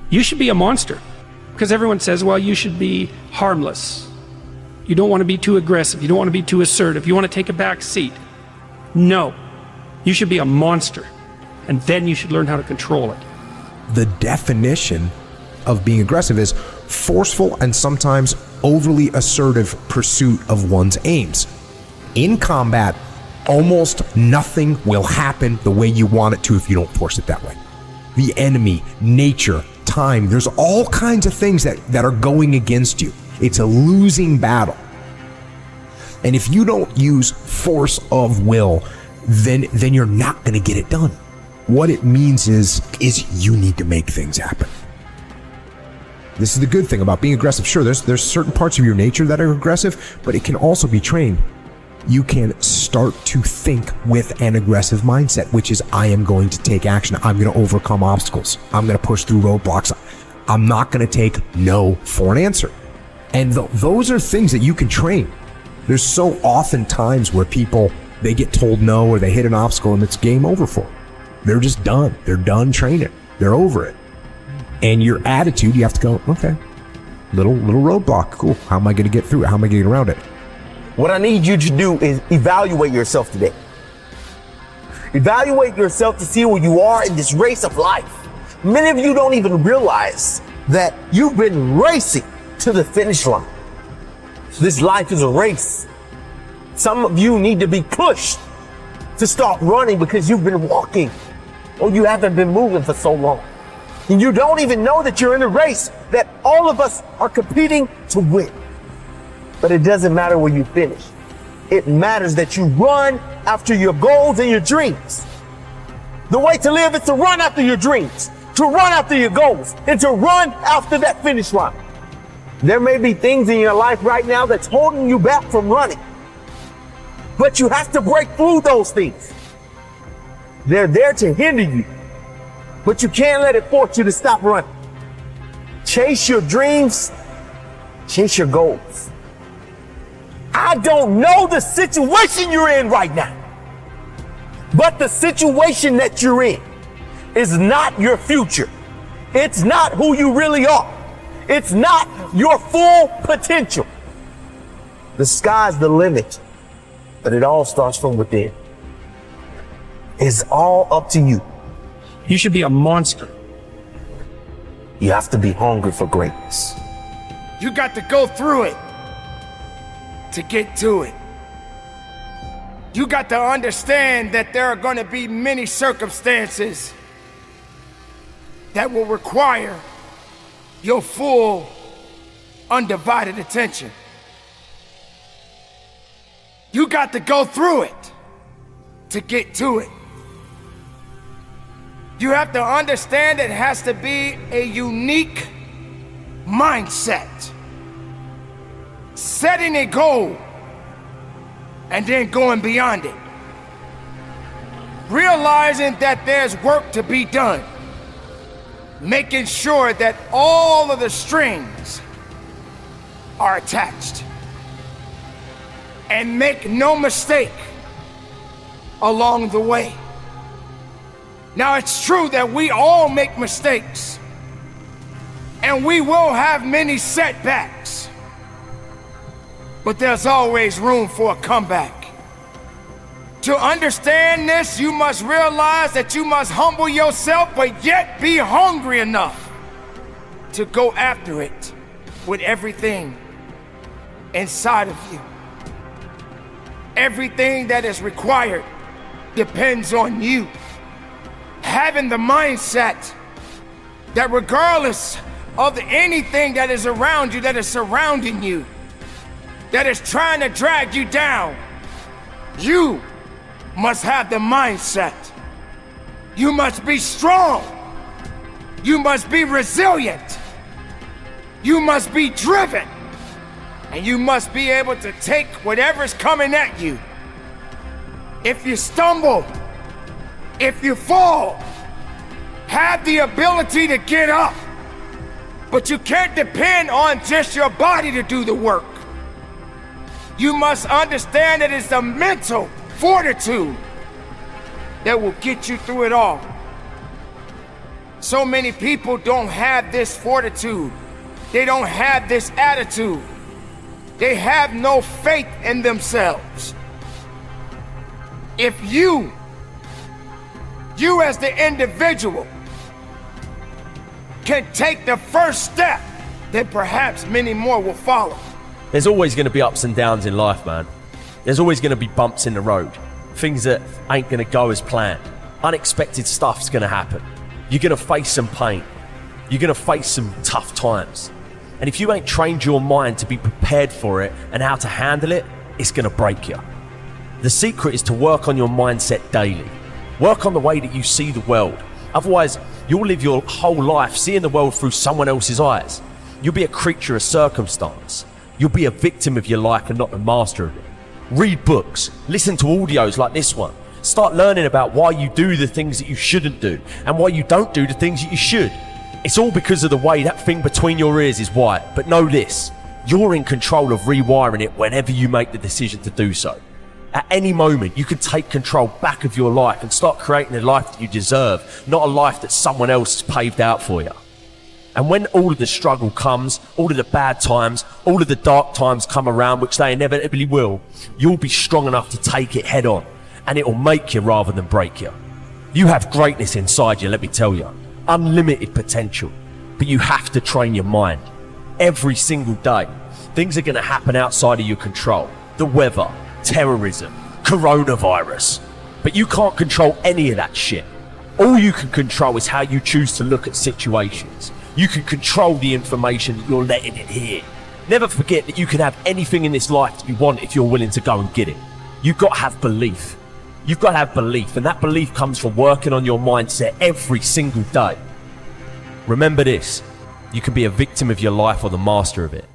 You should be a monster. Because everyone says, well, you should be harmless. You don't want to be too aggressive. You don't want to be too assertive. You want to take a back seat. No. You should be a monster. And then you should learn how to control it. The definition of being aggressive is forceful and sometimes overly assertive pursuit of one's aims. In combat, almost nothing will happen the way you want it to if you don't force it that way. The enemy, nature, time, there's all kinds of things that are going against you. It's a losing battle. And if you don't use force of will, then you're not going to get it done. What it means is you need to make things happen. This is the good thing about being aggressive. Sure, there's certain parts of your nature that are aggressive, but it can also be trained. You can start to think with an aggressive mindset, which is, I am going to take action. I'm going to overcome obstacles. I'm going to push through roadblocks. I'm not going to take no for an answer. And those are things that you can train. There's so often times where people, they get told no or they hit an obstacle and it's game over for them. They're just done. They're done training. They're over it. And your attitude, you have to go, okay, little roadblock. Cool. How am I going to get through it? How am I going to get around it? What I need you to do is evaluate yourself today. Evaluate yourself to see where you are in this race of life. Many of you don't even realize that you've been racing to the finish line. This life is a race. Some of you need to be pushed to start running because you've been walking or you haven't been moving for so long. And you don't even know that you're in a race that all of us are competing to win. But it doesn't matter where you finish. It matters that you run after your goals and your dreams. The way to live is to run after your dreams, to run after your goals, and to run after that finish line. There may be things in your life right now that's holding you back from running. But you have to break through those things. They're there to hinder you. But you can't let it force you to stop running. Chase your dreams, chase your goals. I don't know the situation you're in right now, but the situation that you're in is not your future. It's not who you really are. It's not your full potential. The sky's the limit, but it all starts from within. It's all up to you. You should be a monster. You have to be hungry for greatness. You got to go through it to get to it. You got to understand that there are going to be many circumstances that will require your full, undivided attention. You got to go through it to get to it. You have to understand it has to be a unique mindset. Setting a goal and then going beyond it. Realizing that there's work to be done. Making sure that all of the strings are attached. And make no mistake along the way. Now, it's true that we all make mistakes, and we will have many setbacks, but there's always room for a comeback. To understand this, you must realize that you must humble yourself, but yet be hungry enough to go after it with everything inside of you. Everything that is required depends on you. Having the mindset that regardless of anything that is around you, that is surrounding you, that is trying to drag you down, you must have the mindset. You must be strong. You must be resilient. You must be driven. And you must be able to take whatever's coming at you. If you stumble, if you fall, have the ability to get up. But you can't depend on just your body to do the work. You must understand that it's the mental fortitude that will get you through it all. So many people don't have this fortitude. They don't have this attitude. They have no faith in themselves. If you as the individual can take the first step, then perhaps many more will follow. There's always going to be ups and downs in life, man. There's always going to be bumps in the road. Things that ain't going to go as planned. Unexpected stuff's going to happen. You're going to face some pain. You're going to face some tough times. And if you ain't trained your mind to be prepared for it and how to handle it, it's going to break you. The secret is to work on your mindset daily. Work on the way that you see the world. Otherwise, you'll live your whole life seeing the world through someone else's eyes. You'll be a creature of circumstance. You'll be a victim of your life and not the master of it. Read books. Listen to audios like this one. Start learning about why you do the things that you shouldn't do and why you don't do the things that you should. It's all because of the way that thing between your ears is wired. But know this, you're in control of rewiring it whenever you make the decision to do so. At any moment, you can take control back of your life and start creating a life that you deserve, not a life that someone else has paved out for you. And when all of the struggle comes, all of the bad times, all of the dark times come around, which they inevitably will, you'll be strong enough to take it head on, and it will make you rather than break you. You have greatness inside you, let me tell you. Unlimited potential. But you have to train your mind. Every single day, things are going to happen outside of your control. The weather, terrorism, coronavirus. But you can't control any of that shit. All you can control is how you choose to look at situations. You can control the information that you're letting it hear. Never forget that you can have anything in this life that you want if you're willing to go and get it. You've got to have belief. You've got to have belief, and that belief comes from working on your mindset every single day. Remember this, you can be a victim of your life or the master of it.